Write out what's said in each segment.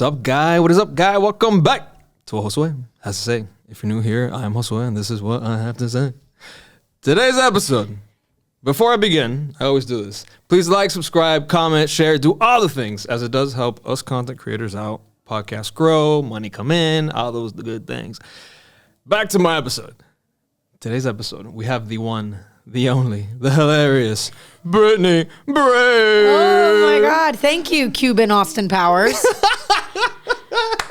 up, guy? What is up, guy? Welcome back to what Josue has to say. If you're new here, I'm Josue, and this is what I have to say. Today's episode. Before I begin, I always do this. Please like, subscribe, comment, share, do all the things, as it does help us content creators out. Podcasts grow, money come in, all those good things. Back to my episode. Today's episode, we have the one, the only, the hilarious Brittany Bray. Oh my God. Thank you, Cuban Austin Powers.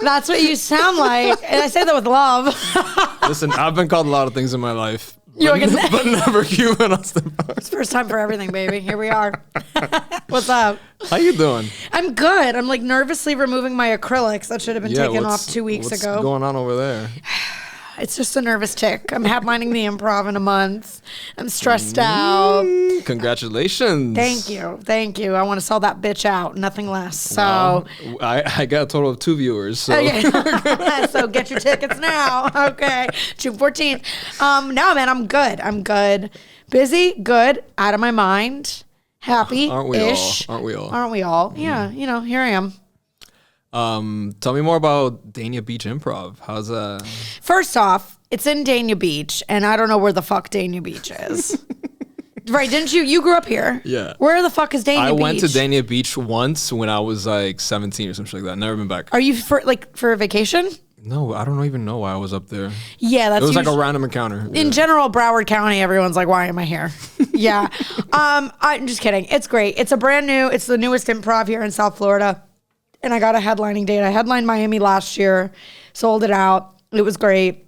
That's what you sound like. And I say that with love. Listen, I've been called a lot of things in my life, but never Cuban Austin Powers. It's first time for everything, baby. Here we are. What's up? How you doing? I'm good. I'm like nervously removing my acrylics that should have been taken off 2 weeks ago. What's going on over there? It's just a nervous tick. I'm headlining the Improv in a month. I'm stressed out. Congratulations. Thank you. I want to sell that bitch out, nothing less. So wow. I got a total of 2 viewers. So, okay. So get your tickets now. Okay, June 14th. No, man, I'm good. Busy, good, out of my mind, happy. Aren't we all? Yeah, here I am. Tell me more about Dania Beach Improv. How's that? First off, it's in Dania Beach, and I don't know where the fuck Dania Beach is. Right, didn't you? You grew up here. Yeah. Where the fuck is Dania Beach? I went to Dania Beach once when I was like 17 or something like that. Never been back. Are you for a vacation? No, I don't even know why I was up there. Yeah, that's. It was like a random encounter. In general, Broward County, everyone's like, "Why am I here?" Yeah. I'm just kidding. It's great. It's the newest improv here in South Florida. And I got a headlining date. I headlined Miami last year, sold it out. It was great.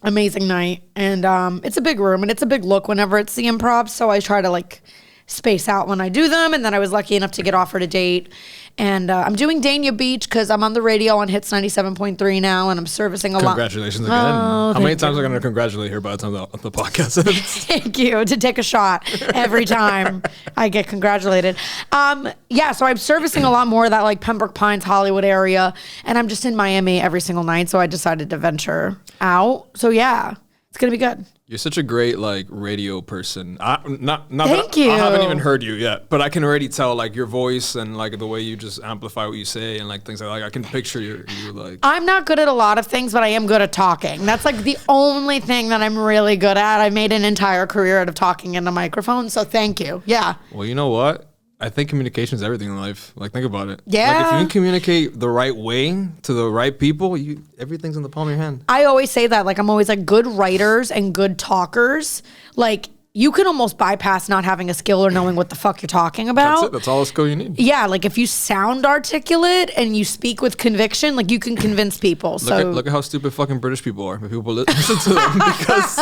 Amazing night. And it's a big room and it's a big look whenever it's the Improv. So I try to like space out when I do them. And then I was lucky enough to get offered a date. And I'm doing Dania Beach because I'm on the radio on Hits 97.3 now, and I'm servicing a lot. Congratulations again. How many times are we going to congratulate her by the time the podcast ends? Thank you. To take a shot every time I get congratulated. Yeah, so I'm servicing a lot more of that like Pembroke Pines, Hollywood area, and I'm just in Miami every single night, so I decided to venture out. So yeah, it's going to be good. You're such a great like radio person. Thank you. I haven't even heard you yet, but I can already tell like your voice and like the way you just amplify what you say and like things like I can picture you like. I'm not good at a lot of things, but I am good at talking. That's like the only thing that I'm really good at. I made an entire career out of talking in a microphone, so thank you. Yeah. Well, you know what? I think communication is everything in life. Like, think about it. Yeah. Like, if you can communicate the right way to the right people, everything's in the palm of your hand. I always say that. Like, I'm always like, good writers and good talkers, like, you can almost bypass not having a skill or knowing what the fuck you're talking about. That's it. That's all the skill you need. Yeah, like if you sound articulate and you speak with conviction, like you can convince people. Look at how stupid fucking British people are. But people listen to them because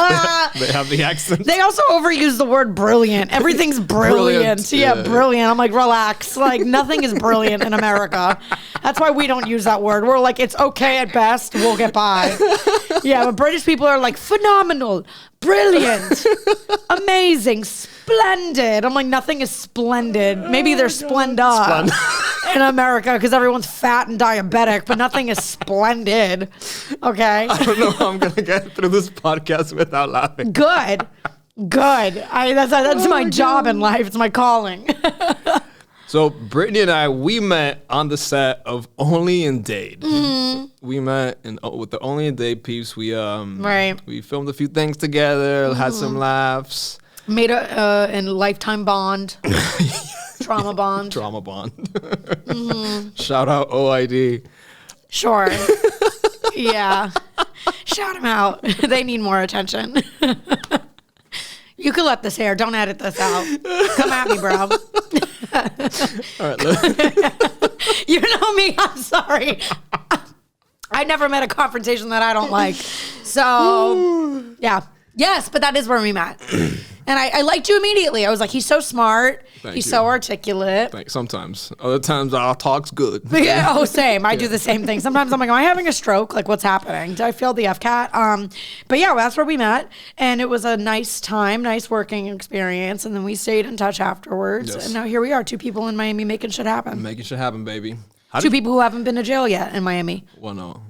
they have the accent. They also overuse the word brilliant. Everything's brilliant. Yeah, brilliant. I'm like, relax. Like nothing is brilliant in America. That's why we don't use that word. We're like, it's okay at best. We'll get by. Yeah, but British people are like, phenomenal. Brilliant, amazing, splendid. I'm like, nothing is splendid. Maybe they're Splenda in America because everyone's fat and diabetic, but nothing is splendid. Okay. I don't know how I'm gonna get through this podcast without laughing. Good. That's my job in life. It's my calling. So Brittany and I, we met on the set of Only in Dade. Mm-hmm. We met with the Only in Dade peeps. We we filmed a few things together, had some laughs. Made a lifetime bond. Trauma bond. Mm-hmm. Shout out OID. Sure. Yeah. Shout them out. They need more attention. You can let this air. Don't edit this out. Come at me, bro. All right, you know me. I'm sorry. I never met a confrontation that I don't like. So, yeah. Yes, but that is where we met. And I liked you immediately. I was like, he's so smart. He's so articulate. Thanks. Sometimes. Other times, our talk's good. Yeah, same. I do the same thing. Sometimes I'm like, am I having a stroke? Like, what's happening? Did I feel the FCAT? But yeah, that's where we met. And it was a nice time, nice working experience. And then we stayed in touch afterwards. Yes. And now here we are, 2 people in Miami making shit happen. Making shit happen, baby. 2 people who haven't been to jail yet in Miami. Well, no.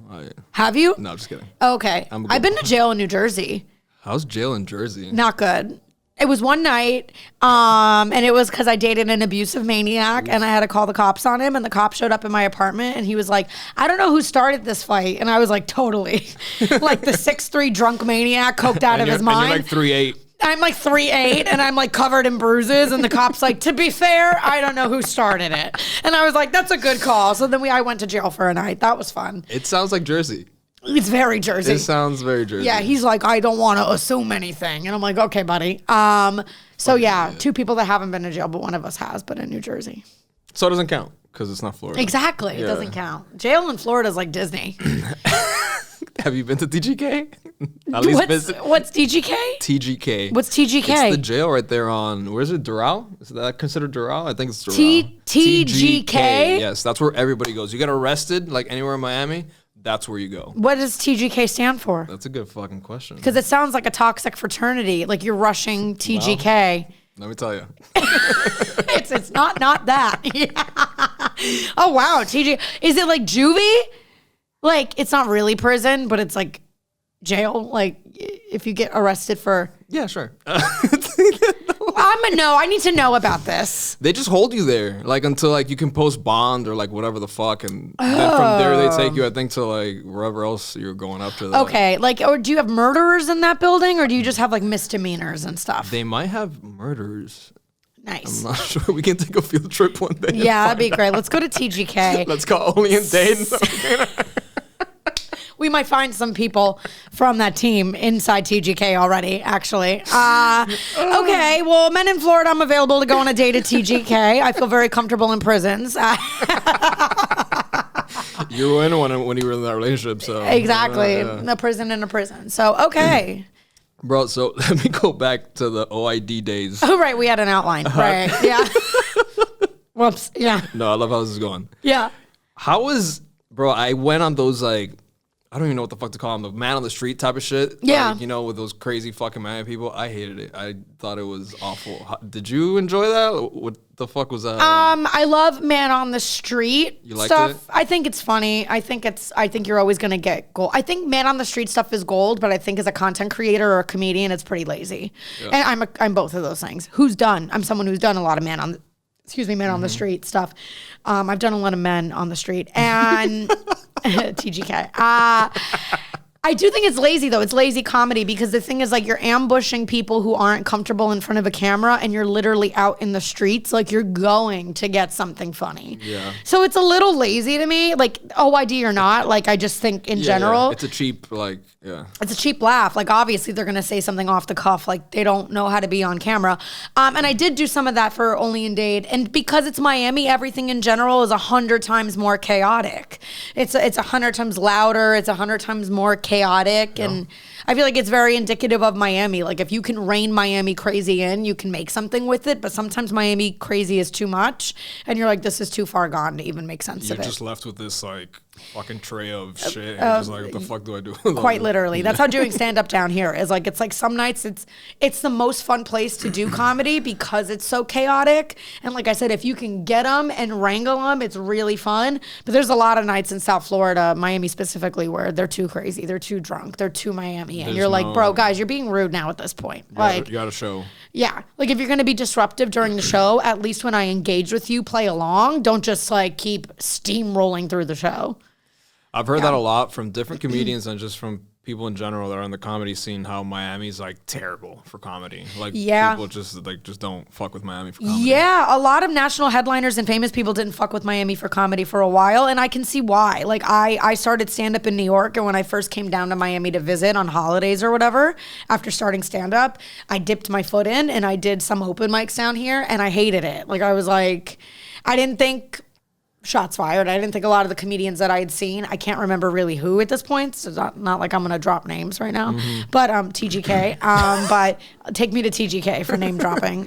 Have you? No, just kidding. Okay. I've been to jail in New Jersey. How's jail in Jersey? Not good. It was one night, and it was because I dated an abusive maniac, and I had to call the cops on him, and the cop showed up in my apartment, and he was like, I don't know who started this fight. And I was like, totally. Like the 6'3" drunk maniac coked out of his mind. And you're like 3'8". I'm like 3'8", and I'm like covered in bruises, and the cop's like, to be fair, I don't know who started it. And I was like, that's a good call. So then I went to jail for a night. That was fun. It sounds like Jersey. It's very Jersey. It sounds very Jersey. Yeah, he's like, I don't want to assume anything. And I'm like, okay, buddy. So yeah, 2 people that haven't been to jail, but one of us has, but in New Jersey. So it doesn't count because it's not Florida. Exactly. It doesn't count. Jail in Florida is like Disney. Have you been to TGK? At least What's TGK? TGK. What's TGK? It's the jail right there on, where is it, Doral? Is that considered Doral? I think it's Doral. TGK? Yes, that's where everybody goes. You get arrested, like anywhere in Miami, that's where you go. What does TGK stand for? That's a good fucking question. Because it sounds like a toxic fraternity. Like you're rushing TGK. Well, let me tell you. It's not that. Yeah. Oh, wow. TGK. Is it like juvie? Like, it's not really prison, but it's like jail. Like, if you get arrested for... Yeah, sure. I need to know about this. They just hold you there, like, until, like, you can post bond or, like, whatever the fuck. And then from there, they take you, I think, to, like, wherever else you're going up to. Okay. Like, or do you have murderers in that building, or do you just have, like, misdemeanors and stuff? They might have murderers. Nice. I'm not sure. We can take a field trip one day. Yeah, that'd be great. Let's go to TGK. Let's go only in Dayton. We might find some people from that team inside TGK already, actually. Okay, well, men in Florida, I'm available to go on a date at TGK. I feel very comfortable in prisons. You were in one when you were in that relationship, so. Exactly. A prison in a prison. So, okay. Bro, so let me go back to the OID days. Oh, right. We had an outline. Right. Yeah. Whoops. Yeah. No, I love how this is going. Yeah. Bro, I went on those, like, I don't even know what the fuck to call them, the man on the street type of shit. Yeah. Like, you know, with those crazy fucking Miami people. I hated it. I thought it was awful. Did you enjoy that? What the fuck was that? I love man on the street stuff. It? I think it's funny. I think you're always going to get gold. I think man on the street stuff is gold, but I think as a content creator or a comedian, it's pretty lazy. Yeah. And I'm both of those things. I'm someone who's done a lot of man on the street stuff. I've done a lot of men on the street and TGK. I do think it's lazy though. It's lazy comedy because the thing is like you're ambushing people who aren't comfortable in front of a camera and you're literally out in the streets. Like you're going to get something funny. Yeah. So it's a little lazy to me. Like OID or not. Like I just think in general. Yeah. It's a cheap It's a cheap laugh. Like obviously they're going to say something off the cuff. Like they don't know how to be on camera. And I did do some of that for Only in Dade. And because it's Miami, everything in general is 100 times more chaotic. It's 100 times louder. It's 100 times more chaotic. And I feel like it's very indicative of Miami. Like if you can rein Miami crazy in, you can make something with it. But sometimes Miami crazy is too much. And you're like, this is too far gone to even make sense of it. You're just left with this like fucking tray of shit. And you're just like, what the fuck do I do? Quite literally. That's how doing stand-up down here is. Like, it's like some nights it's the most fun place to do comedy because it's so chaotic. And like I said, if you can get them and wrangle them, it's really fun. But there's a lot of nights in South Florida, Miami specifically, where they're too crazy. They're too drunk. They're too Miami. And you're like, bro, guys, you're being rude now at this point. You got to show. Yeah. Like if you're going to be disruptive during the show, at least when I engage with you, play along. Don't just like keep steamrolling through the show. I've heard that a lot from different comedians and just from people in general that are in the comedy scene, how Miami's like terrible for comedy. Like people just don't fuck with Miami for comedy. Yeah, a lot of national headliners and famous people didn't fuck with Miami for comedy for a while, and I can see why. Like I started stand-up in New York, and when I first came down to Miami to visit on holidays or whatever, after starting stand-up, I dipped my foot in and I did some open mics down here, and I hated it. Like I was like, I didn't think... Shots fired. I didn't think a lot of the comedians that I had seen, I can't remember really who at this point, so not like I'm going to drop names right now, but TGK, but take me to TGK for name dropping.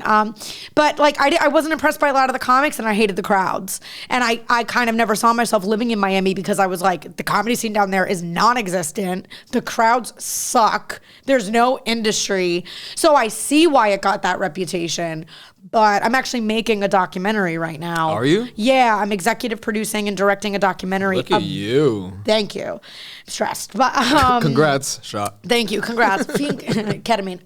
But like I wasn't impressed by a lot of the comics and I hated the crowds. And I kind of never saw myself living in Miami because I was like, the comedy scene down there is non-existent. The crowds suck. There's no industry. So I see why it got that reputation. But I'm actually making a documentary right now. Are you? Yeah, I'm executive producing and directing a documentary. Look at you. Thank you. I'm stressed, but Congrats, shot. thank you. Congrats. Ketamine.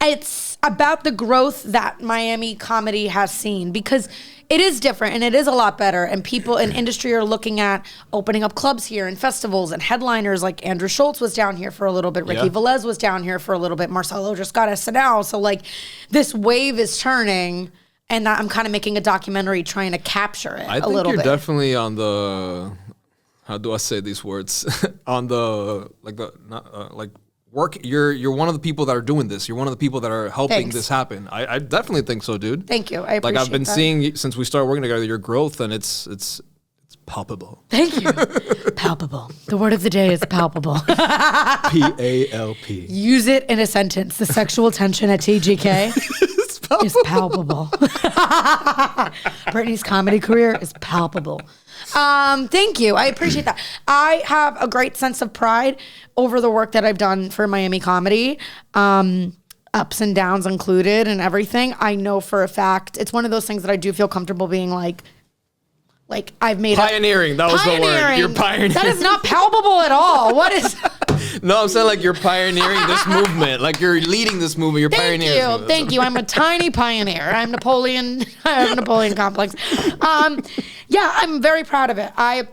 It's about the growth that Miami comedy has seen because it is different and it is a lot better. And people in industry are looking at opening up clubs here and festivals and headliners. Like Andrew Schultz was down here for a little bit. Ricky Velez was down here for a little bit. Marcelo just got SNL. So like this wave is turning, and I'm kind of making a documentary trying to capture it a little bit. I think you're definitely on the, how do I say these words? On the, work. You're one of the people that are doing this. You're one of the people that are helping this happen. I definitely think so, dude. Thank you. I appreciate I've been that. seeing since we started working together your growth, and it's palpable. Thank you. Palpable. The word of the day is palpable. PALP. Use it in a sentence. The sexual tension at TGK is palpable. Brittany's comedy career is palpable. Thank you. I appreciate that. I have a great sense of pride over the work that I've done for Miami comedy. Ups and downs included and everything. I know for a fact it's one of those things that I do feel comfortable being like I've made Pioneering. That was the word. You're pioneering. That is not palpable at all. What is? No, I'm saying like you're pioneering this movement. Like you're leading this movement. You're pioneering. This movement. Thank you. I'm a tiny pioneer. I'm Napoleon. I have a Napoleon complex. Yeah, I'm very proud of it. I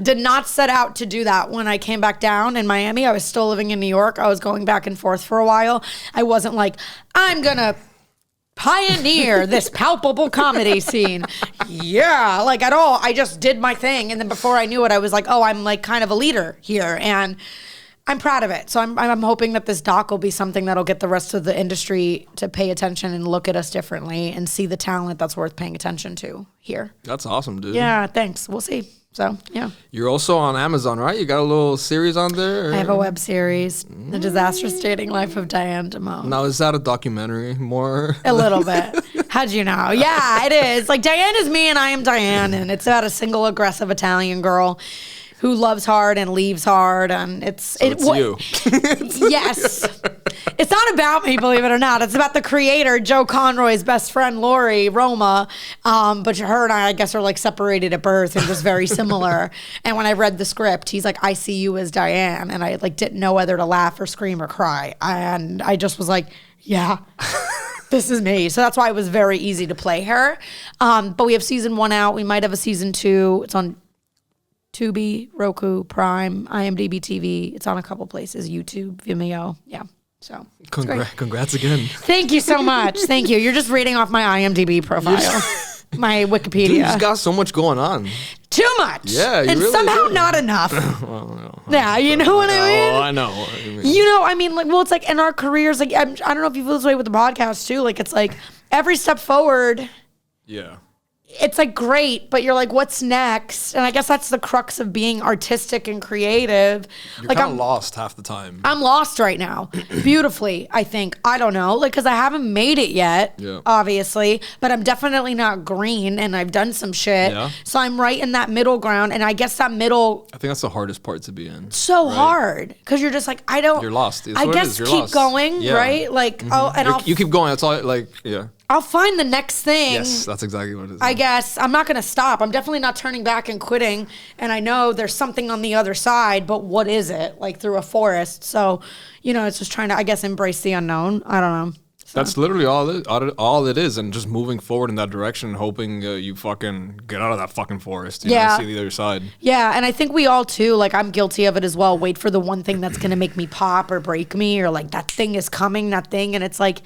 did not set out to do that when I came back down in Miami. I was still living in New York. I was going back and forth for a while. I wasn't like, I'm going to pioneer this palpable comedy scene. Yeah, like at all. I just did my thing. And then before I knew it, I was like, oh, I'm like kind of a leader here. And I'm proud of it. So I'm hoping that this doc will be something that'll get the rest of the industry to pay attention and look at us differently and see the talent that's worth paying attention to here. That's awesome, dude. Yeah, thanks. We'll see. So, yeah. You're also on Amazon, right? You got a little series on there? Or? I have a web series, The Disastrous Dating Life of Diane Damone. Now, is that a documentary more? A little bit. How'd you know? Yeah, it is. Like, Diane is me and I am Diane, and it's about a single aggressive Italian girl who loves hard and leaves hard, and it's you. Yes. It's not about me, believe it or not. It's about the creator, Joe Conroy's best friend, Lori Roma. But her and I guess, are like separated at birth and just very similar. And when I read the script, he's like, I see you as Diane. And I like didn't know whether to laugh or scream or cry. And I just was like, yeah, this is me. So that's why it was very easy to play her. But we have season 1 out. We might have a season 2. It's on Tubi, Roku, Prime, IMDb TV. It's on a couple places, YouTube, Vimeo. Yeah. So congrats again. Thank you so much. Thank you. You're just reading off my IMDb profile, my Wikipedia. Dude, you just got so much going on. Too much. Yeah, you and really somehow do. not enough. Well, no. Yeah, you know what I mean? Oh, I know what you mean. You know, I mean, like, well, it's like in our careers, like, I don't know if you feel this way with the podcast too. Like, it's like every step forward. Yeah. It's like great, but you're like, what's next? And I guess that's the crux of being artistic and creative. You're like kind of lost half the time. I'm lost right now. Beautifully, I think. I don't know. Like, because I haven't made it yet, obviously, but I'm definitely not green and I've done some shit. Yeah. So I'm right in that middle ground. And I guess that middle. I think that's the hardest part to be in. So hard. Because you're just like, I don't. You're lost. It's I guess You're keep lost. going, right? Like, you keep going. That's all, like, yeah. I'll find the next thing. Yes, that's exactly what it is. I guess I'm not going to stop. I'm definitely not turning back and quitting. And I know there's something on the other side, but what is it? Like through a forest. So, you know, it's just trying to, I guess, embrace the unknown. I don't know. So. That's literally all it is. And just moving forward in that direction, hoping you fucking get out of that fucking forest. You know, and see the other side. Yeah. And I think we all too, like I'm guilty of it as well. Wait for the one thing that's going to make me pop or break me, or like that thing is coming, that thing. And it's like,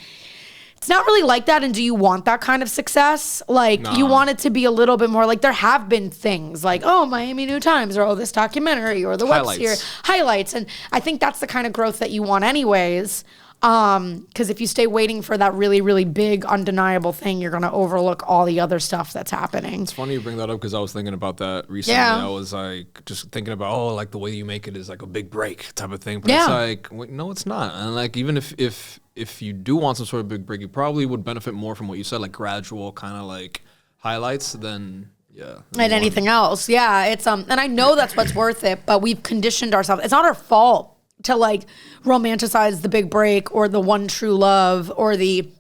it's not really like that. And do you want that kind of success? Like, you want it to be a little bit more like there have been things like, oh, Miami New Times, or oh, this documentary, or the web series highlights. And I think that's the kind of growth that you want anyways. Because if you stay waiting for that really, really big, undeniable thing, you're going to overlook all the other stuff that's happening. It's funny you bring that up because I was thinking about that recently. Yeah. I was like, just thinking about, oh, like the way you make it is like a big break type of thing. But it's like, wait, no, it's not. And like, even if you do want some sort of big break, you probably would benefit more from what you said, like gradual kind of like highlights than and anything else. Yeah, it's and I know that's what's worth it, but we've conditioned ourselves. It's not our fault to like romanticize the big break or the one true love or the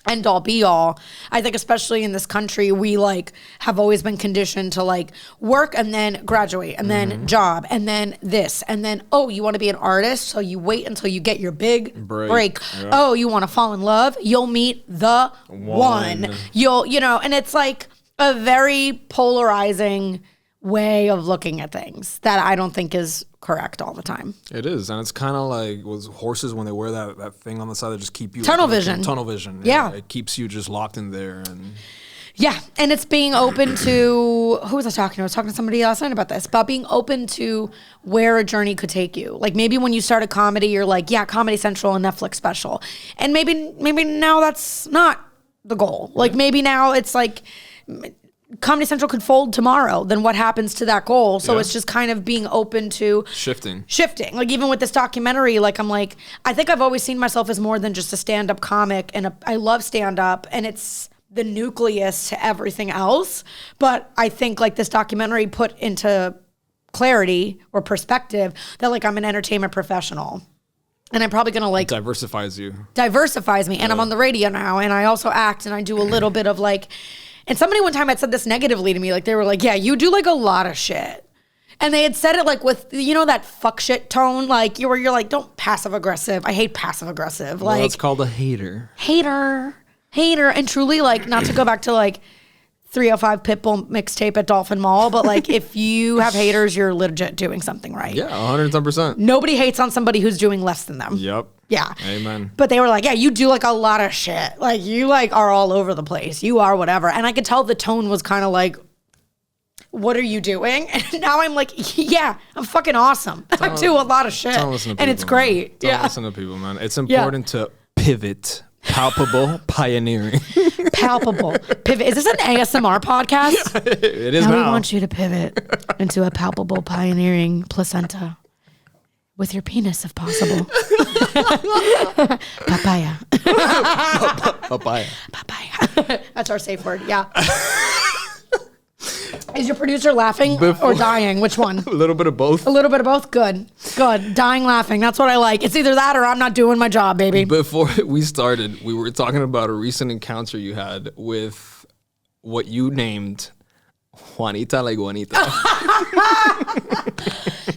end all be all. I think especially in this country, we like have always been conditioned to like work and then graduate and then job and then this and then, oh, you want to be an artist, so you wait until you get your big break. Yep. Oh, you want to fall in love, you'll meet the one. And it's like a very polarizing way of looking at things that I don't think is correct all the time. It is, and it's kind of like with horses when they wear that thing on the side that just keep you tunnel vision. Tunnel vision. Yeah, it keeps you just locked in there. And and it's being open to who was I talking to? I was talking to somebody last night about this, about being open to where a journey could take you. Like maybe when you start a comedy, you're like, yeah, Comedy Central and Netflix special, and maybe now that's not the goal. Like maybe now it's like Comedy Central could fold tomorrow, then what happens to that goal? So it's just kind of being open to shifting. Like even with this documentary, like I'm like, I think I've always seen myself as more than just a stand-up comic, and I love stand-up, and it's the nucleus to everything else. But I think like this documentary put into clarity or perspective that like I'm an entertainment professional. And I'm probably going to like... Diversifies me. And I'm on the radio now, and I also act, and I do a little bit of like... And somebody one time had said this negatively to me. Like, they were like, yeah, you do like a lot of shit. And they had said it like with, that fuck shit tone. Like, where you're like, don't passive aggressive. I hate passive aggressive. Well, like, it's called a hater. Hater. And truly, like, not to go back to like 305 Pitbull mixtape at Dolphin Mall, but like, if you have haters, you're legit doing something right. Yeah, 110%. Nobody hates on somebody who's doing less than them. Yep. Yeah. Amen. But they were like, yeah, you do like a lot of shit. Like you like are all over the place. You are whatever. And I could tell the tone was kind of like, what are you doing? And now I'm like, yeah, I'm fucking awesome. I do a lot of shit. And it's great. Don't listen to people, man. It's important to pivot. Palpable pioneering. Palpable pivot. Is this an ASMR podcast? It is now. We want you to pivot into a palpable pioneering placenta. With your penis, if possible. Papaya. Papaya. That's our safe word, yeah. Is your producer laughing or dying? Which one? A little bit of both. A little bit of both? Good. Dying laughing. That's what I like. It's either that or I'm not doing my job, baby. Before we started, we were talking about a recent encounter you had with what you named Juanita la Iguanita.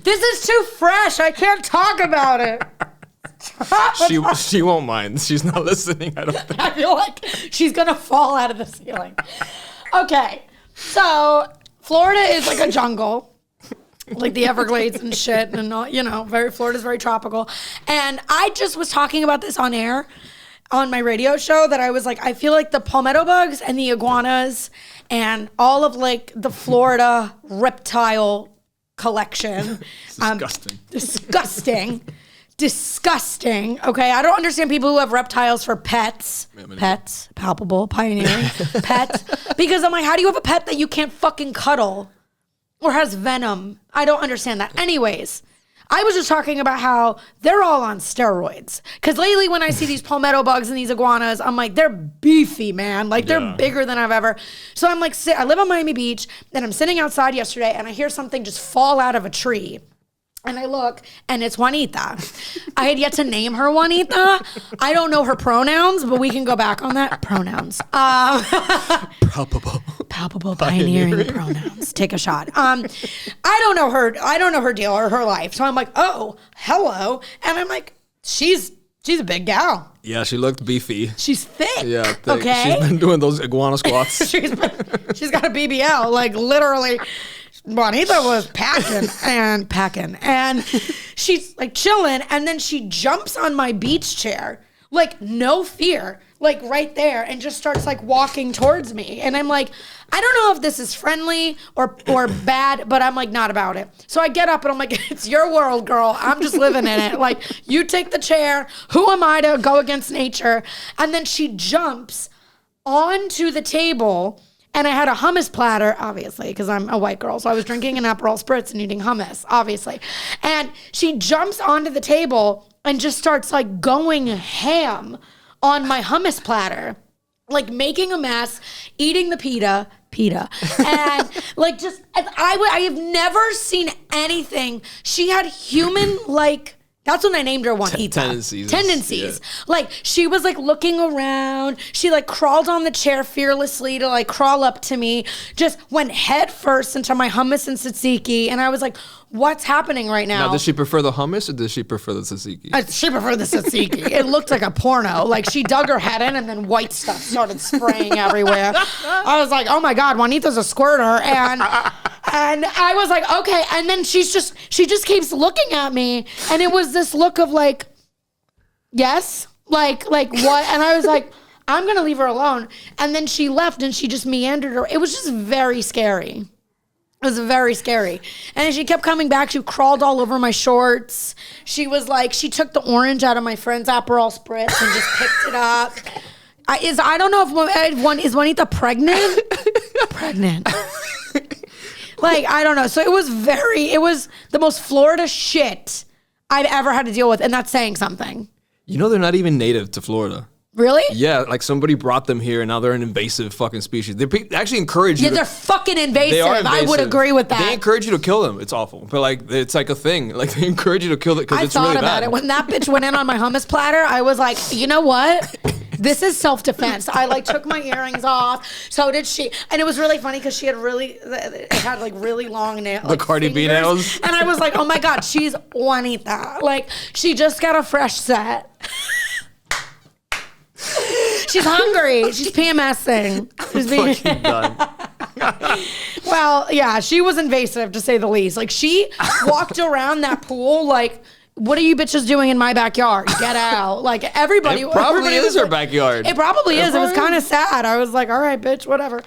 This is too fresh. I can't talk about it. She won't mind. She's not listening, I don't think. I feel like she's going to fall out of the ceiling. Okay. So Florida is like a jungle. Like the Everglades and shit. And, Florida's very tropical. And I just was talking about this on air on my radio show that I was like, I feel like the palmetto bugs and the iguanas and all of like the Florida reptile collection. Disgusting. Okay, I don't understand people who have reptiles for pets. Pets, palpable, pioneering, pets. Because I'm like, how do you have a pet that you can't fucking cuddle or has venom? I don't understand that. Anyways, I was just talking about how they're all on steroids. Because lately when I see these palmetto bugs and these iguanas, I'm like, they're beefy, man. Like, they're bigger than I've ever. So I'm like, I live on Miami Beach, and I'm sitting outside yesterday, and I hear something just fall out of a tree. And I look, and it's Juanita. I had yet to name her Juanita. I don't know her pronouns, but we can go back on that. Pronouns. Palpable pioneering pronouns. Take a shot. I don't know her deal or her life. So I'm like, oh, hello. And I'm like, she's a big gal. Yeah, she looked beefy. She's thick. Yeah, thick. Okay. She's been doing those iguana squats. she's got a BBL, like literally. Juanita was packing, and she's like chilling, and then she jumps on my beach chair, like no fear, like right there, and just starts like walking towards me. And I'm like, I don't know if this is friendly or bad, but I'm like not about it. So I get up and I'm like, it's your world, girl. I'm just living in it. Like, you take the chair. Who am I to go against nature? And then she jumps onto the table. And I had a hummus platter, obviously, because I'm a white girl. So I was drinking an Aperol Spritz and eating hummus, obviously. And she jumps onto the table and just starts like going ham on my hummus platter, like making a mess, eating the pita. And like just, I have never seen anything. She had human like That's when I named her Juanita. Tendencies. Yeah. Like, she was like looking around. She like crawled on the chair fearlessly to like crawl up to me. Just went head first into my hummus and tzatziki. And I was like, what's happening right now? Now, does she prefer the hummus or does she prefer the tzatziki? She preferred the tzatziki. It looked like a porno. Like, she dug her head in and then white stuff started spraying everywhere. I was like, oh my God, Juanita's a squirter. And I was like, okay. And then she just keeps looking at me. And it was this look of like, yes, like what? And I was like, I'm going to leave her alone. And then she left and she just meandered her. It was just very scary. It was very scary. And she kept coming back. She crawled all over my shorts. She was like, she took the orange out of my friend's Aperol Spritz and just picked it up. I don't know if is Juanita pregnant? Pregnant. Like, I don't know. So it was the most Florida shit I've ever had to deal with. And that's saying something. You know, they're not even native to Florida. Really? Yeah, like somebody brought them here and now they're an invasive fucking species. They actually encourage you. Yeah, they're fucking invasive. They are invasive. I would agree with that. They encourage you to kill them. It's awful. But like, it's like a thing. Like, they encourage you to kill it because it's really bad. I thought about it. When that bitch went in on my hummus platter, I was like, you know what? This is self-defense. I like took my earrings off. So did she. And it was really funny because she had really long nails. The Cardi B nails. And I was like, oh my God, she's Juanita. Like, she just got a fresh set. She's hungry. She's PMSing. She's being fucking done. Well, yeah, she was invasive to say the least. Like, she walked around that pool like, what are you bitches doing in my backyard? Get out. Like, everybody. It probably is her backyard. It probably is. It was kind of sad. I was like, all right, bitch, whatever.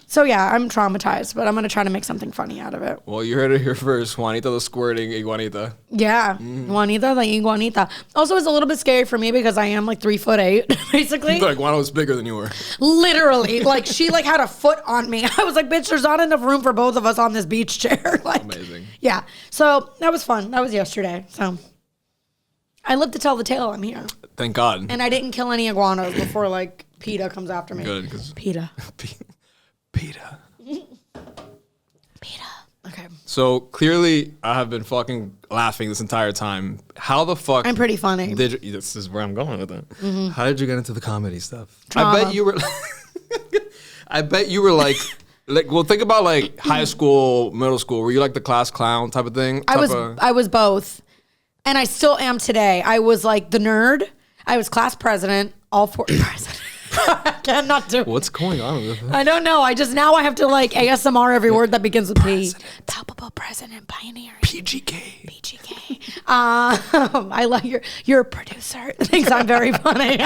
So yeah, I'm traumatized, but I'm going to try to make something funny out of it. Well, you heard it here first. Juanita the squirting iguanita. Yeah. Juanita the iguanita. Also, it's a little bit scary for me because I am like 3'8", basically. The iguana was bigger than you were. Literally. Like, she like had a foot on me. I was like, bitch, there's not enough room for both of us on this beach chair. Like, amazing. Yeah. So that was fun. That was yesterday. So I live to tell the tale. I'm here. Thank God. And I didn't kill any iguanas before like PETA comes after me. Good. Cause PETA. PETA. PETA. Okay. So clearly, I have been fucking laughing this entire time. How the fuck? I'm pretty funny. This is where I'm going with it. Mm-hmm. How did you get into the comedy stuff? Trauma. I bet you were. I bet you were like. Well, think about like high school, middle school. Were you like the class clown type of thing? I was both, and I still am today. I was like the nerd. I was class president. All four president. I cannot do it. What's going on with it? I don't know. I have to like ASMR every word that begins with P. Palpable president, pioneering. PGK. I love your producer. Thinks I'm very funny.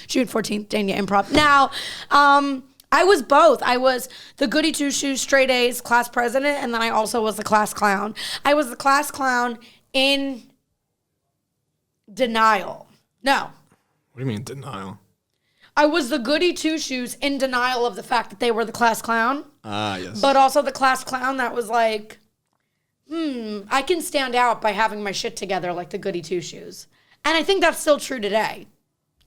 June 14th, Dania Improv. Now, I was both. I was the goody two shoes, straight A's class president, and then I also was the class clown. I was the class clown in denial. No. What do you mean denial? I was the goody two shoes in denial of the fact that they were the class clown. Ah, yes. But also the class clown that was like, I can stand out by having my shit together like the goody two shoes. And I think that's still true today.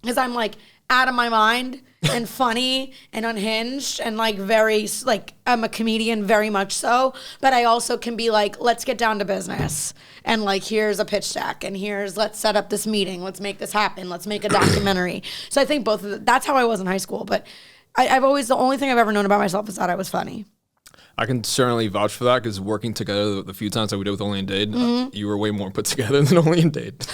Because I'm like out of my mind and funny and unhinged and like very, like I'm a comedian very much so. But I also can be like, let's get down to business. And like, here's a pitch deck and let's set up this meeting. Let's make this happen. Let's make a documentary. So I think both of that's how I was in high school. But the only thing I've ever known about myself is that I was funny. I can certainly vouch for that because working together the few times that we did with Only in Dade, you were way more put together than Only in Dade.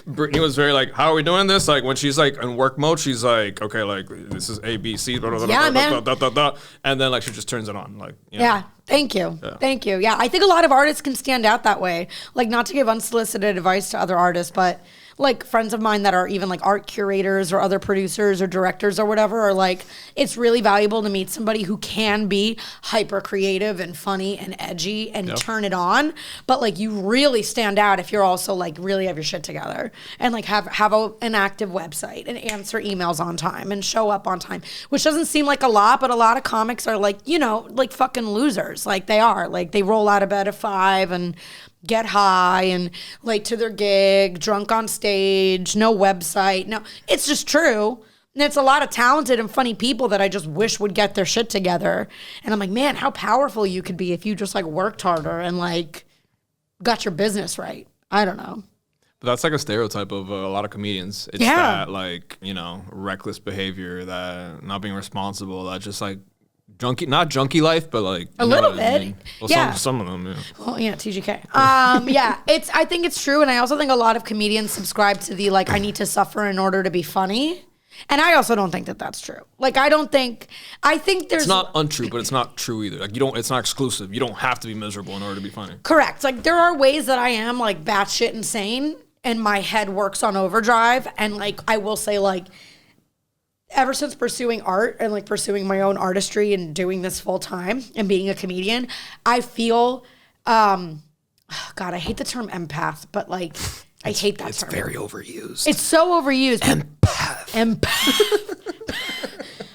Brittany was very like, how are we doing this? Like when she's like in work mode, she's like, okay, like this is A, B, C, and then like she just turns it on. Like, you know. Yeah. Thank you. Yeah. Thank you. Yeah. I think a lot of artists can stand out that way. Like, not to give unsolicited advice to other artists, but like friends of mine that are even like art curators or other producers or directors or whatever are like, it's really valuable to meet somebody who can be hyper creative and funny and edgy and turn it on. But like, you really stand out if you're also like really have your shit together and like have an active website and answer emails on time and show up on time, which doesn't seem like a lot, but a lot of comics are like, you know, like fucking losers. Like they are. Like they roll out of bed at 5 and get high and late to their gig, drunk on stage, no website. No, it's just true. And it's a lot of talented and funny people that I just wish would get their shit together. And I'm like, man, how powerful you could be if you just like worked harder and like got your business right. I don't know. But that's like a stereotype of a lot of comedians. It's that like, you know, reckless behavior, that not being responsible, that just like not junkie life, but like a little bit. I mean? Well, some of them, yeah. Well, yeah, TGK. Yeah, I think it's true, and I also think a lot of comedians subscribe to the like I need to suffer in order to be funny. And I also don't think that that's true. Like, I think there's... It's not untrue, but it's not true either. Like, it's not exclusive. You don't have to be miserable in order to be funny. Correct. Like, there are ways that I am, like, batshit insane, and my head works on overdrive. And, like, I will say, like, ever since pursuing art and, like, pursuing my own artistry and doing this full time and being a comedian, I feel... God, I hate the term empath, but, like... I hate that term. It's very overused. It's so overused. Empath.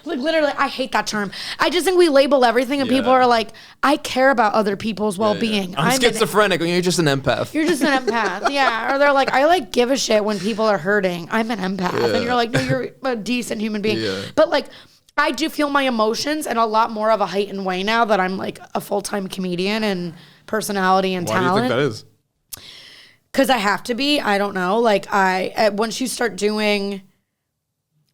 Like, literally, I hate that term. I just think we label everything and people are like, I care about other people's well-being. I'm schizophrenic, and you're just an empath. You're just an empath, yeah. Or they're like, I like give a shit when people are hurting. I'm an empath. And you're like, no, you're a decent human being. Yeah. But like, I do feel my emotions in a lot more of a heightened way now that I'm like a full-time comedian and personality and talent. Why do you think that is? Because I have to be. I don't know. Like once you start doing,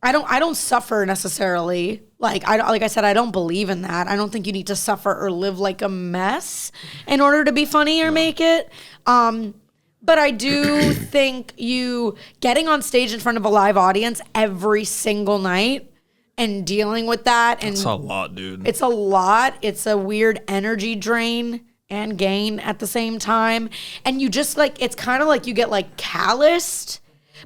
I don't suffer necessarily. Like I said, I don't believe in that. I don't think you need to suffer or live like a mess in order to be funny or make it. But I do think you getting on stage in front of a live audience every single night and dealing with that. And it's a lot, dude. It's a lot. It's a weird energy drain and gain at the same time. And you just like, it's kind of like you get like calloused,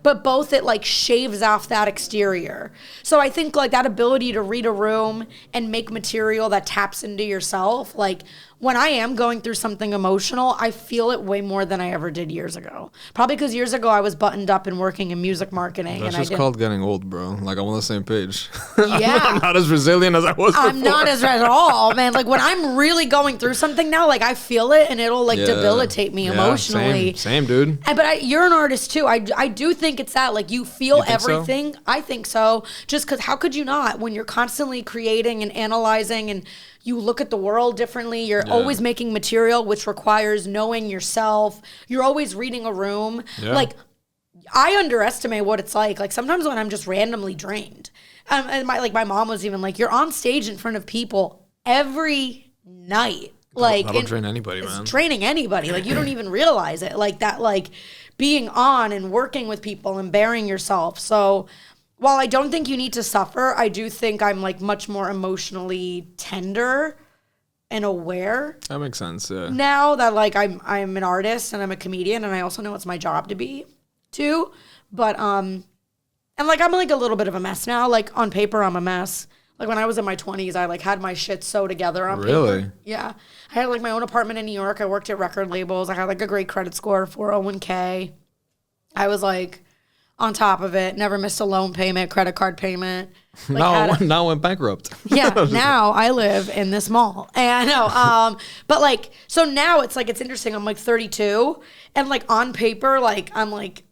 but both it like shaves off that exterior. So I think like that ability to read a room and make material that taps into yourself, like when I am going through something emotional, I feel it way more than I ever did years ago. Probably because years ago I was buttoned up and working in music marketing. That's just called getting old, bro. Like I'm on the same page. Yeah. I'm not as resilient as I was before. I'm not as at all, man. Like when I'm really going through something now, like I feel it and it'll like debilitate me emotionally. Same, dude. But you're an artist too. I do think it's that. Like you feel everything. So? I think so. Just because how could you not when you're constantly creating and analyzing and you look at the world differently. You're always making material, which requires knowing yourself. You're always reading a room. Yeah. Like, I underestimate what it's like. Like, sometimes when I'm just randomly drained. And my mom was even like, you're on stage in front of people every night. Like, that'll drain anybody, man. It's draining anybody. Like, you don't even realize it. Like, that, like, being on and working with people and bearing yourself. So... while I don't think you need to suffer, I do think I'm like much more emotionally tender and aware. That makes sense, yeah. Now that like I'm an artist and I'm a comedian and I also know it's my job to be too. But and like I'm like a little bit of a mess now. Like on paper I'm a mess. Like when I was in my 20s, I like had my shit so together on paper. Really? Yeah. I had like my own apartment in New York. I worked at record labels. I had like a great credit score, 401k. I was like on top of it, never missed a loan payment, credit card payment. Like now went bankrupt. Yeah, now I live in this mall. And I know, but like, so now it's like, it's interesting. I'm like 32 and like on paper, like I'm like,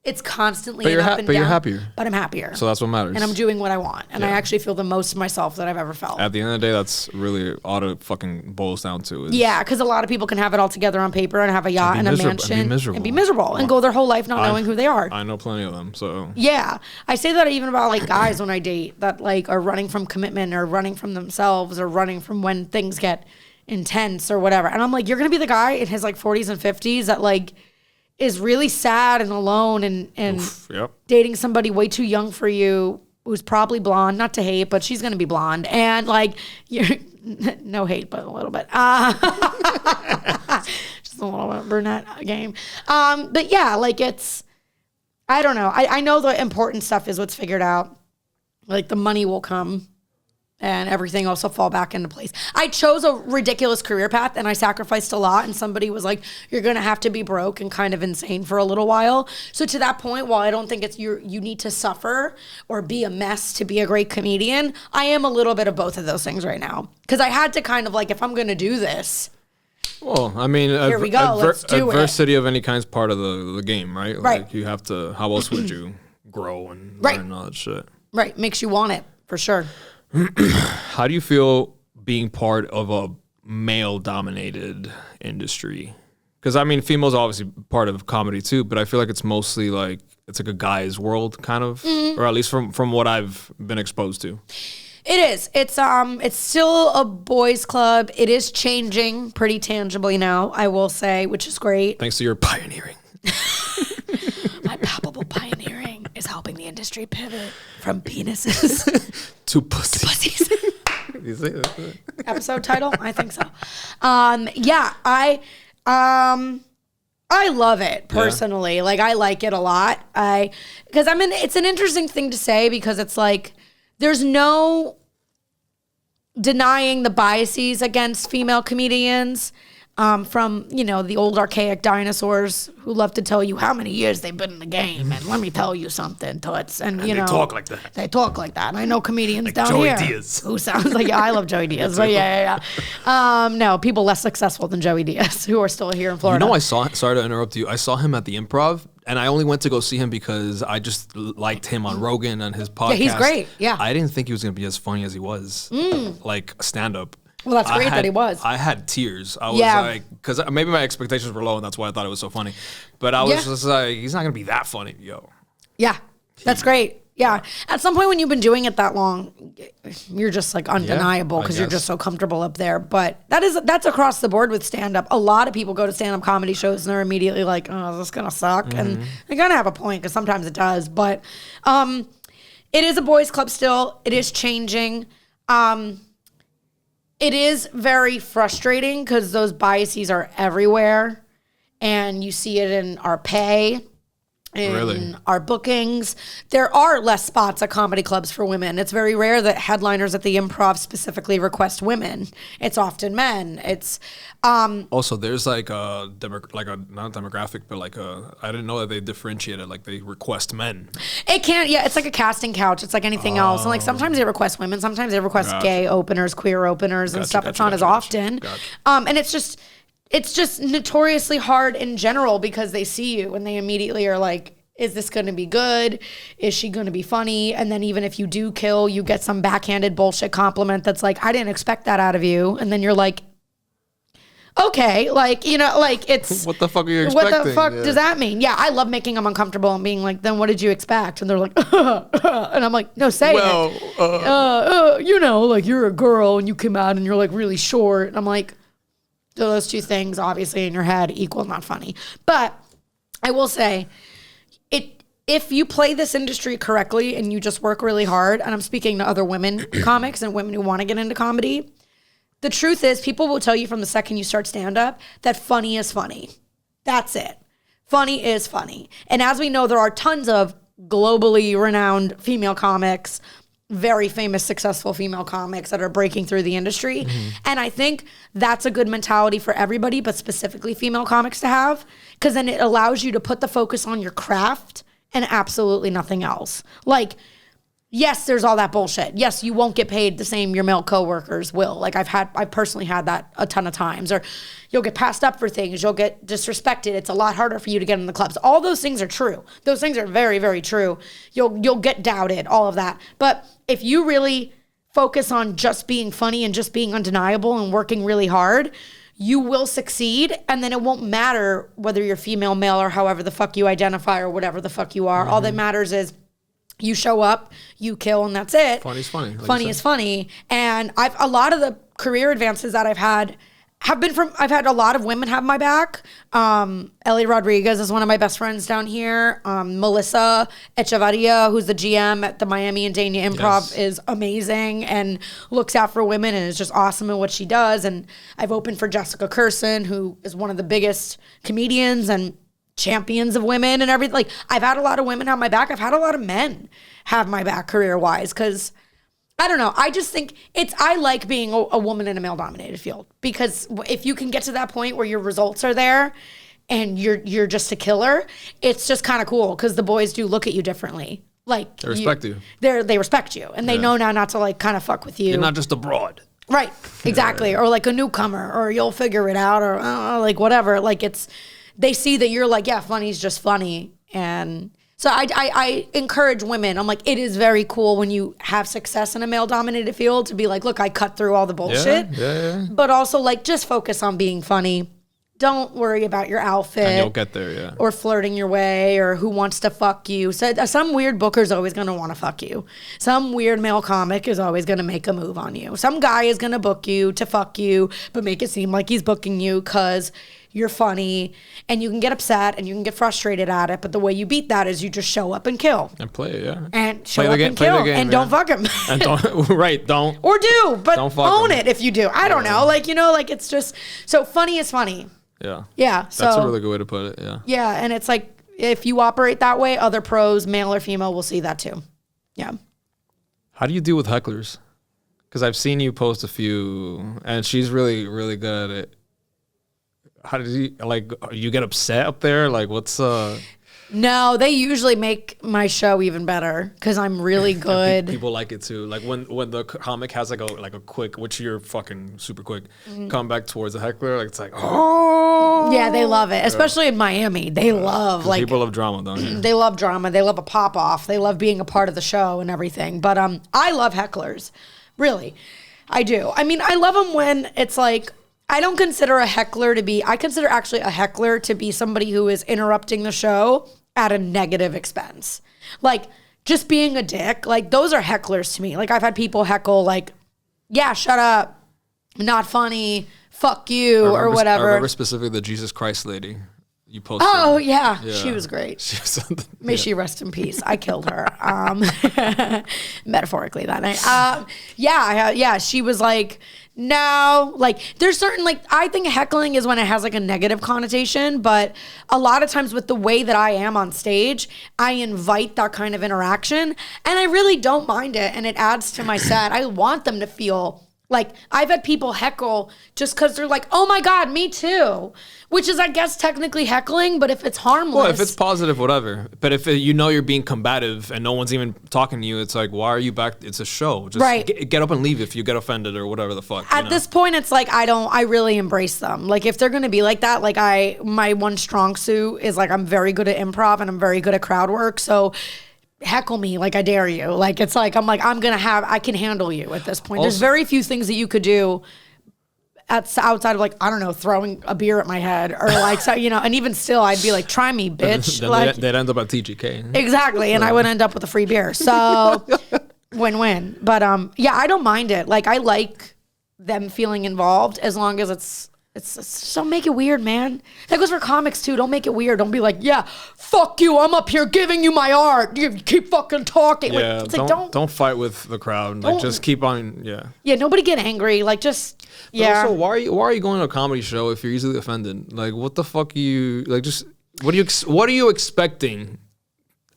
it's constantly up and down. But you're happier. But I'm happier. So that's what matters. And I'm doing what I want. And I actually feel the most of myself that I've ever felt. At the end of the day, that's really all it fucking boils down to. Yeah, because a lot of people can have it all together on paper and have a yacht and a mansion. And be miserable. And go their whole life not knowing who they are. I know plenty of them, so. Yeah. I say that even about like guys when I date that like are running from commitment or running from themselves or running from when things get intense or whatever. And I'm like, you're going to be the guy in his like 40s and 50s that like is really sad and alone and dating somebody way too young for you who's probably blonde, not to hate, but she's going to be blonde. And like, you're no hate, but a little bit. Just a little bit brunette game. But yeah, like it's, I don't know. I know the important stuff is what's figured out. Like the money will come. And everything else will fall back into place. I chose a ridiculous career path and I sacrificed a lot. And somebody was like, you're going to have to be broke and kind of insane for a little while. So to that point, while I don't think it's you need to suffer or be a mess to be a great comedian, I am a little bit of both of those things right now. Because I had to kind of like, if I'm going to do this. Well, I mean, here we go. Let's do adversity of any kind is part of the game, right? Right. Like you have to, how else would you grow and learn all that shit? Right. Makes you want it for sure. How do you feel being part of a male-dominated industry? Because I mean, females are obviously part of comedy too, but I feel like it's mostly like it's like a guy's world kind of, or at least from what I've been exposed to. It is. It's still a boys' club. It is changing pretty tangibly now, I will say, which is great. Thanks to your pioneering. My palpable pioneering is helping the industry pivot from penises to pussies. You say that? Episode title? I think so. Yeah, I love it personally. Yeah. Like I like it a lot. Because it's an interesting thing to say because it's like there's no denying the biases against female comedians. From, the old archaic dinosaurs who love to tell you how many years they've been in the game. And let me tell you something, Toots. And they talk like that. They talk like that. And I know comedians like down Joey here Diaz. who sounds like, I love Joey Diaz. But yeah. No, people less successful than Joey Diaz who are still here in Florida. Sorry to interrupt you. I saw him at the Improv. And I only went to go see him because I just liked him on Rogan and his podcast. Yeah, he's great. Yeah. I didn't think he was going to be as funny as he was. Like stand-up. Well, that's great that he was. I had tears. I was like, because maybe my expectations were low, and that's why I thought it was so funny. But I was just like, he's not gonna be that funny, yo. Yeah, that's great. Yeah, at some point when you've been doing it that long, you're just like undeniable because you're just so comfortable up there. But that's across the board with stand up. A lot of people go to stand up comedy shows and they're immediately like, oh, is this gonna suck? Mm-hmm. And they gotta have a point because sometimes it does. But it is a boys' club still. It is changing. It is very frustrating because those biases are everywhere, and you see it in our pay, in our bookings. There are less spots at comedy clubs for women. It's very rare that headliners at the Improv specifically request women. It's often men. It's also there's like a not demographic, but like I didn't know that they differentiated. Like they request men. It can't. Yeah, it's like a casting couch. It's like anything else. And like sometimes they request women. Sometimes they request gay openers, queer openers, and stuff. It's not as often. And it's just notoriously hard in general because they see you and they immediately are like, is this going to be good? Is she going to be funny? And then even if you do kill, you get some backhanded bullshit compliment that's like, I didn't expect that out of you. And then you're like, okay, like, like it's... What the fuck are you expecting? What the fuck does that mean? Yeah, I love making them uncomfortable and being like, then what did you expect? And they're like, and I'm like, no, say it. Like you're a girl and you came out and you're like really short. And I'm like, those two things obviously in your head equal not funny. But I will say, if you play this industry correctly and you just work really hard, and I'm speaking to other women comics and women who want to get into comedy, the truth is people will tell you from the second you start stand-up that funny is funny. That's it. Funny is funny. And as we know, there are tons of globally renowned female comics, very famous, successful female comics that are breaking through the industry. Mm-hmm. And I think that's a good mentality for everybody, but specifically female comics to have, because then it allows you to put the focus on your craft and absolutely nothing else. Like, yes, there's all that bullshit. Yes, you won't get paid the same your male coworkers will. Like I've personally had that a ton of times. Or you'll get passed up for things. You'll get disrespected. It's a lot harder for you to get in the clubs. All those things are true. Those things are very, very true. You'll get doubted, all of that. But if you really focus on just being funny and just being undeniable and working really hard, you will succeed. And then it won't matter whether you're female, male, or however the fuck you identify or whatever the fuck you are. Mm-hmm. All that matters is you show up, you kill, and that's it. Funny's funny. Like funny is funny. And a lot of the career advances that I've had I've had a lot of women have my back. Ellie Rodriguez is one of my best friends down here. Melissa Echevarria, who's the GM at the Miami and Dania Improv, is amazing and looks out for women and is just awesome at what she does. And I've opened for Jessica Curson, who is one of the biggest comedians and champions of women and everything. Like, I've had a lot of women have my back. I've had a lot of men have my back career-wise because I don't know. I just think I like being a woman in a male-dominated field because if you can get to that point where your results are there and you're just a killer, it's just kind of cool because the boys do look at you differently. Like they respect you. They respect you and they know now not to like kind of fuck with you. You're not just a broad. Right. Exactly. Or like a newcomer or you'll figure it out or like whatever. Like they see that you're like, yeah, funny's just funny. And so I encourage women. I'm like, it is very cool when you have success in a male-dominated field to be like, look, I cut through all the bullshit. Yeah. But also, like, just focus on being funny. don't worry about your outfit. And you'll get there, yeah. Or flirting your way, or who wants to fuck you. So some weird booker's always going to want to fuck you. Some weird male comic is always going to make a move on you. Some guy is going to book you to fuck you, but make it seem like he's booking you because you're funny, and you can get upset and you can get frustrated at it. But the way you beat that is you just show up and kill. And play it, yeah. And show up and kill. And don't fuck him. And don't. Or do, but don't fuck own him. it if you do. I don't know. Like, it's just, so funny is funny. Yeah. Yeah. So that's a really good way to put it. Yeah. Yeah. And it's like, if you operate that way, other pros, male or female, will see that too. Yeah. How do you deal with hecklers? Because I've seen you post a few, and she's really, really good at it. How did you get upset up there? Like, what's No, they usually make my show even better because I'm really good. People like it too. Like when the comic has like a quick, which you're fucking super quick, come back towards the heckler, like it's like, oh yeah, they love it, especially in Miami. They love like people love drama, don't you? They love drama. They love a pop off. They love being a part of the show and everything. But I love hecklers, really, I do. I mean, I love them when it's like. I don't consider a heckler to be, I consider actually a heckler to be somebody who is interrupting the show at a negative expense. Like, just being a dick, like, those are hecklers to me. Like, I've had people heckle, like, yeah, shut up, not funny, fuck you, or whatever. I remember specifically the Jesus Christ lady you posted. Oh, yeah. She was great. She was something. May she rest in peace. I killed her. Metaphorically that night. Yeah, she was like, no, like there's certain, like, I think heckling is when it has like a negative connotation, but a lot of times with the way that I am on stage, I invite that kind of interaction and I really don't mind it. And it adds to my set. I want them to feel like, I've had people heckle just because they're like, oh my God, me too. Which is, I guess, technically heckling, but if it's harmless. Well, if it's positive, whatever. But if you're being combative and no one's even talking to you, it's like, why are you back? It's a show. Just right. Get up and leave if you get offended or whatever the fuck. At this point, it's like, I really embrace them. Like, if they're going to be like that, like my one strong suit is like, I'm very good at improv and I'm very good at crowd work. So heckle me, like, I dare you. Like, it's like, I can handle you at this point. There's very few things that you could do outside of, like, I don't know, throwing a beer at my head or like, so, and even still I'd be like, try me, bitch. Then like, they'd end up at TGK. Exactly. And I would end up with a free beer. So win-win. But yeah, I don't mind it. Like, I like them feeling involved as long as it's just don't make it weird, man. That goes for comics too. Don't make it weird. Don't be like, yeah, fuck you. I'm up here giving you my art. You keep fucking talking. Yeah, like, it's like, don't fight with the crowd. Like, just keep on. Yeah. Yeah. Nobody get angry. Like, just yeah. Also, why are you going to a comedy show if you're easily offended? Like, what the fuck are you like? Just what are you expecting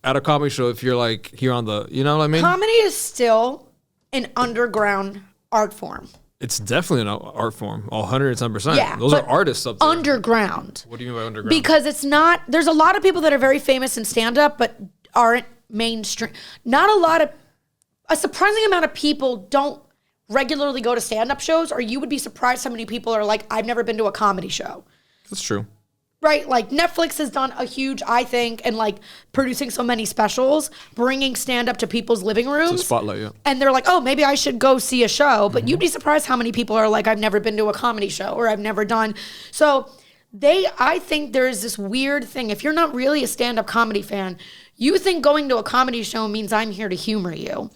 at a comedy show if you're like here on the, you know what I mean? Comedy is still an underground art form. It's definitely an art form, 110%. Yeah, those are artists up there. Underground. What do you mean by underground? Because it's not, there's a lot of people that are very famous in stand-up, but aren't mainstream. Not a lot of, a surprising amount of people don't regularly go to stand-up shows, or you would be surprised how many people are like, I've never been to a comedy show. That's true. Right? Like, Netflix has done a huge, I think, and like producing so many specials, bringing stand-up to people's living rooms. It's a spotlight, yeah. And they're like, oh, maybe I should go see a show. But you'd be surprised how many people are like, I've never been to a comedy show, or I've never done. So I think there is this weird thing. If you're not really a stand-up comedy fan, you think going to a comedy show means I'm here to humor you.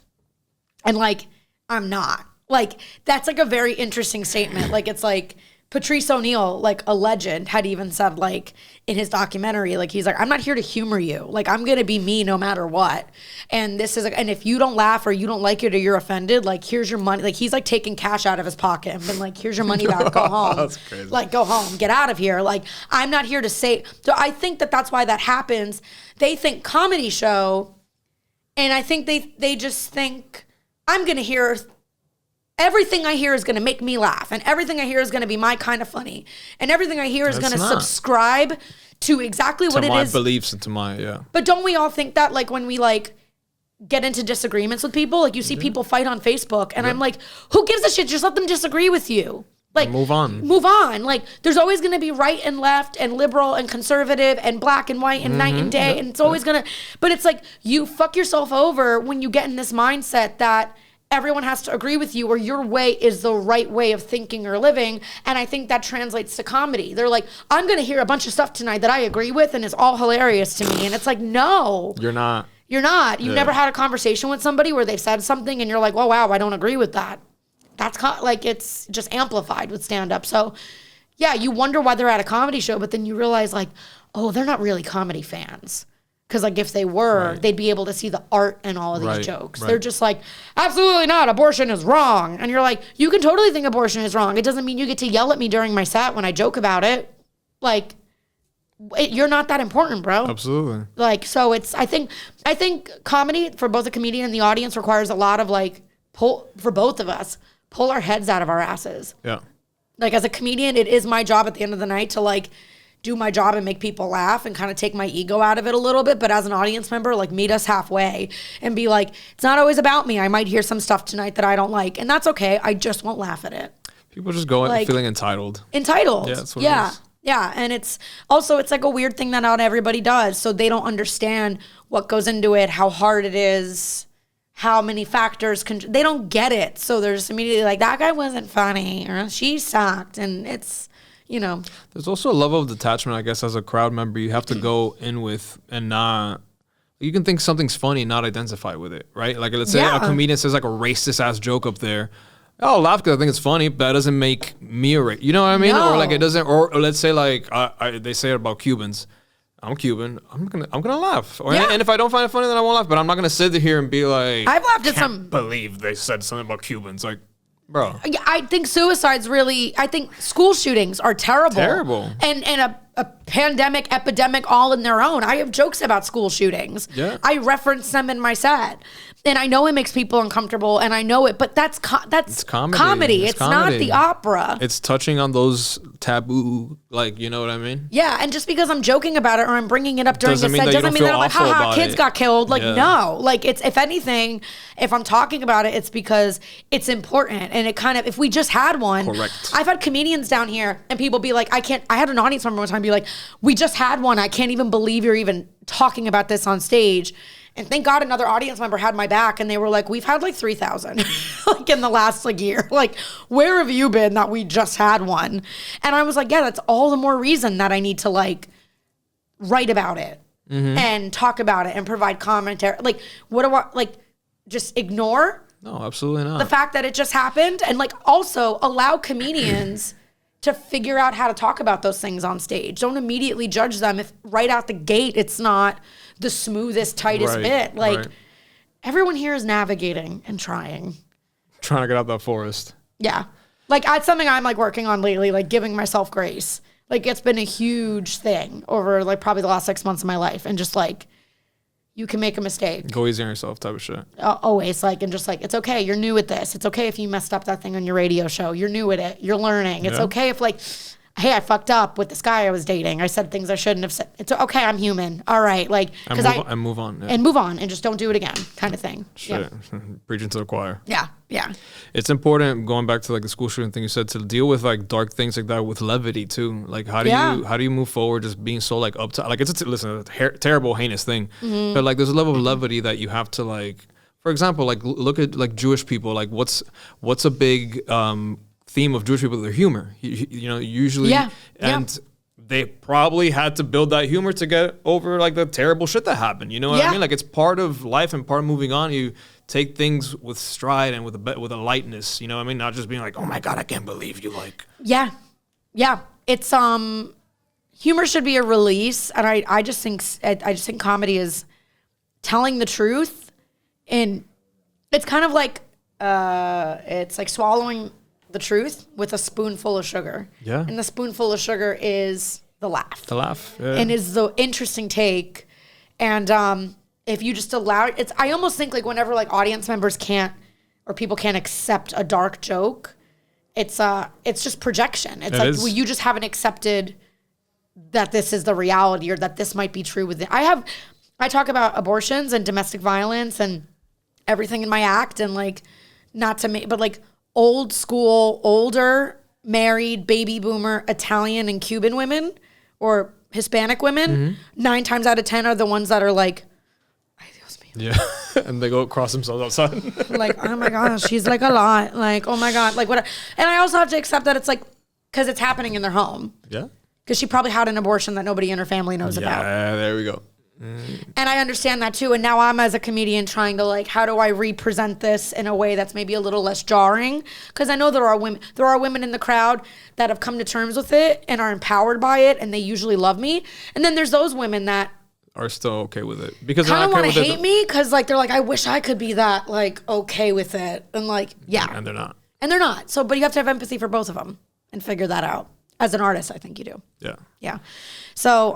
And like, I'm not. Like, that's like a very interesting statement. Like, it's like, Patrice O'Neal, like a legend, had even said, like, in his documentary, like, he's like, I'm not here to humor you. Like, I'm going to be me no matter what. And this is like, and if you don't laugh or you don't like it or you're offended, like, here's your money. Like, he's like taking cash out of his pocket and been like, here's your money back, go home. That's crazy. Like, go home, get out of here. Like, I'm not here to say, so I think that that's why that happens. They think comedy show, and I think they just think, I'm going to hear everything I hear is going to make me laugh, and everything I hear is going to be my kind of funny, and everything I hear is going to subscribe to exactly what it is. To my beliefs and to my, yeah. But don't we all think that, like, when we, like, get into disagreements with people, like, you see people fight on Facebook, and I'm like, who gives a shit? Just let them disagree with you. Like, move on. Move on. Like, there's always going to be right and left and liberal and conservative and black and white and night and day, and it's always going to, but it's like, you fuck yourself over when you get in this mindset that everyone has to agree with you or your way is the right way of thinking or living. And I think that translates to comedy. They're like, I'm going to hear a bunch of stuff tonight that I agree with and is all hilarious to me. And it's like, no. You're not. You've never had a conversation with somebody where they've said something and you're like, oh, wow, I don't agree with that. That's like, it's just amplified with stand-up. So, yeah, you wonder why they're at a comedy show, but then you realize, like, oh, they're not really comedy fans. Because, like, if they were, they'd be able to see the art in all of these jokes. They're just like, absolutely not, abortion is wrong. And you're like, you can totally think abortion is wrong. It doesn't mean you get to yell at me during my set when I joke about it. Like, you're not that important, bro. Absolutely. Like, so it's, I think comedy for both the comedian and the audience requires a lot of, like, pull our heads out of our asses. Yeah. Like, as a comedian, it is my job at the end of the night to, like, do my job and make people laugh and kind of take my ego out of it a little bit. But as an audience member, like, meet us halfway and be like, it's not always about me. I might hear some stuff tonight that I don't like. And that's okay. I just won't laugh at it. People just go like, feeling entitled. Yeah, that's what it is. Yeah. And it's like a weird thing that not everybody does. So they don't understand what goes into it, how hard it is, how many factors they don't get it. So they're just immediately like, that guy wasn't funny or she sucked. And it's, you know. There's also a level of detachment, I guess, as a crowd member you have to go in with and not. You can think something's funny and not identify with it, right? Like, let's say a comedian says like a racist ass joke up there. I'll laugh because I think it's funny, but that doesn't make me a racist. You know what I mean? No. Or like it doesn't. Or let's say like they say it about Cubans. I'm Cuban. I'm gonna laugh. And if I don't find it funny, then I won't laugh. But I'm not gonna sit here and be like, I've laughed at some. Believe they said something about Cubans, like. Bro. I think suicide's I think school shootings are terrible. And a pandemic, epidemic all in their own. I have jokes about school shootings. Yeah. I reference them in my set. And I know it makes people uncomfortable and I know it, but that's comedy. It's not the opera. It's touching on those taboo, like, you know what I mean? Yeah, and just because I'm joking about it or I'm bringing it up during the set doesn't mean that I'm like, haha, kids got killed. Like, no. Like, it's, if anything, if I'm talking about it, it's because it's important. And it kind of, if we just had one. Correct. I've had comedians down here and people be like, I had an audience member one time be like, we just had one. I can't even believe you're even talking about this on stage. And thank God another audience member had my back and they were like, we've had like 3,000 like in the last like year. Like, where have you been that we just had one? And I was like, yeah, that's all the more reason that I need to like write about it and talk about it and provide commentary. Like, what do I, like, just ignore? No, absolutely not. The fact that it just happened and like also allow comedians to figure out how to talk about those things on stage. Don't immediately judge them if right out the gate it's not the smoothest, tightest bit. Like, everyone here is navigating and trying to get out that forest. Yeah. Like, that's something I'm like working on lately, like giving myself grace. Like, it's been a huge thing over like probably the last 6 months of my life. And just like, you can make a mistake. Go easy on yourself type of shit. Always, like, and just like, it's okay. You're new at this. It's okay if you messed up that thing on your radio show. You're new at it. You're learning. It's okay if like, hey, I fucked up with this guy I was dating. I said things I shouldn't have said. It's okay. I'm human. All right. Like, because and move on. Yeah. And move on and just don't do it again kind of thing. Shit. Yeah. Preaching to the choir. Yeah. Yeah. It's important, going back to like the school shooting thing you said, to deal with like dark things like that with levity too. Like, how do you move forward just being so like uptight? Like, it's a terrible, heinous thing. But like, there's a level of levity that you have to like, for example, like look at like Jewish people. Like, what's a big theme of Jewish people? Their humor, you know, usually, they probably had to build that humor to get over like the terrible shit that happened. You know what I mean? Like, it's part of life and part of moving on. You take things with stride and with a lightness. You know what I mean? Not just being like, oh my God, I can't believe you like. Yeah, yeah. It's humor should be a release, and I just think comedy is telling the truth, and it's kind of like it's like swallowing the truth with a spoonful of sugar. Yeah. And the spoonful of sugar is the laugh. The laugh. Yeah. And is the interesting take. And if you just allow it, I almost think like whenever like audience members can't or people can't accept a dark joke, it's just projection. It's well, you just haven't accepted that this is the reality or that this might be true with it. I talk about abortions and domestic violence and everything in my act, and like, not to make, but like, old school, older, married, baby boomer, Italian and Cuban women or Hispanic women, 9 times out of 10 are the ones that are like, Yeah. And they go cross themselves outside. Like, oh my gosh, she's like a lot. Like, oh my God, like what? And I also have to accept that it's like, because it's happening in their home. Yeah. Because she probably had an abortion that nobody in her family knows about. Yeah, there we go. And I understand that too. And now I'm as a comedian trying to like, how do I represent this in a way that's maybe a little less jarring? Because I know there are women in the crowd that have come to terms with it and are empowered by it, and they usually love me. And then there's those women that are still okay with it because kind of want to hate me because like they're like, I wish I could be that like okay with it, and like and they're not. So, but you have to have empathy for both of them and figure that out. As an artist, I think you do. Yeah. So,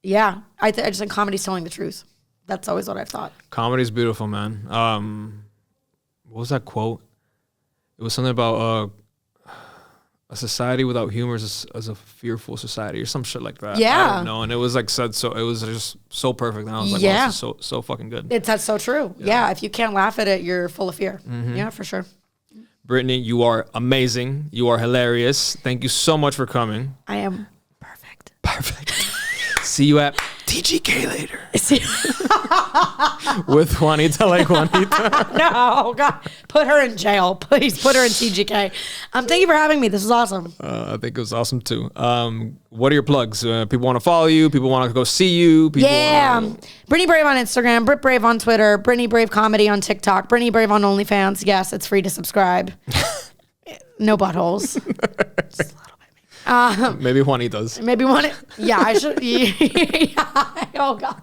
yeah, I just think comedy's telling the truth. That's always what I've thought. Comedy's beautiful, man. What was that quote? It was something about a society without humor is a fearful society or some shit like that. Yeah. I don't know. And it was like said so. It was just so perfect. And I was like, wow, this is so fucking good. That's so true. Yeah. If you can't laugh at it, you're full of fear. Mm-hmm. Yeah, for sure. Brittany, you are amazing. You are hilarious. Thank you so much for coming. I am perfect. See you at TGK later. With Juanita like Juanita. No, God. Put her in jail. Please put her in TGK. Thank you for having me. This was awesome. I think it was awesome too. What are your plugs? People want to follow you. People want to go see you. Brittany Brave on Instagram. Britt Brave on Twitter. Brittany Brave Comedy on TikTok. Brittany Brave on OnlyFans. Yes, it's free to subscribe. No buttholes. Just a little bit. Maybe Juanita's. Yeah, I should. Yeah. Oh, God.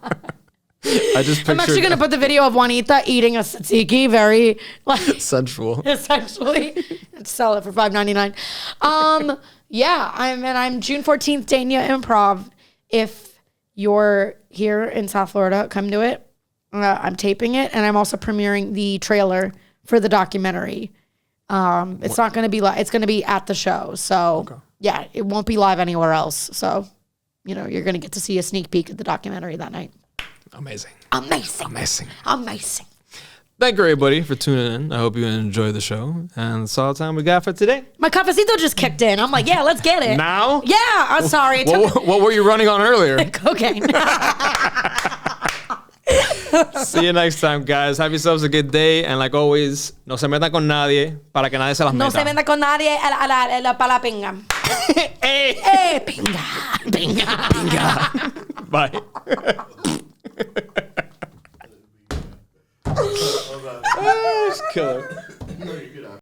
I'm actually going to put the video of Juanita eating a tzatziki very like sensual. Essentially. And sell it for $5.99. Yeah, I'm June 14th, Dania Improv. If you're here in South Florida, come to it. I'm taping it, and I'm also premiering the trailer for the documentary. It's not going to be live. It's going to be at the show. So, yeah, it won't be live anywhere else. So, you're going to get to see a sneak peek at the documentary that night. Amazing. Amazing. Thank you, everybody, for tuning in. I hope you enjoyed the show. And that's all the time we got for today. My cafecito just kicked in. I'm like, yeah, let's get it. Now? Yeah, I'm sorry. What were you running on earlier? Cocaine. See you next time, guys. Have yourselves a good day. And like always, no se metan con nadie para que nadie se las meta. No se meta con nadie para la pinga. Pinga. Bye. Just kill her.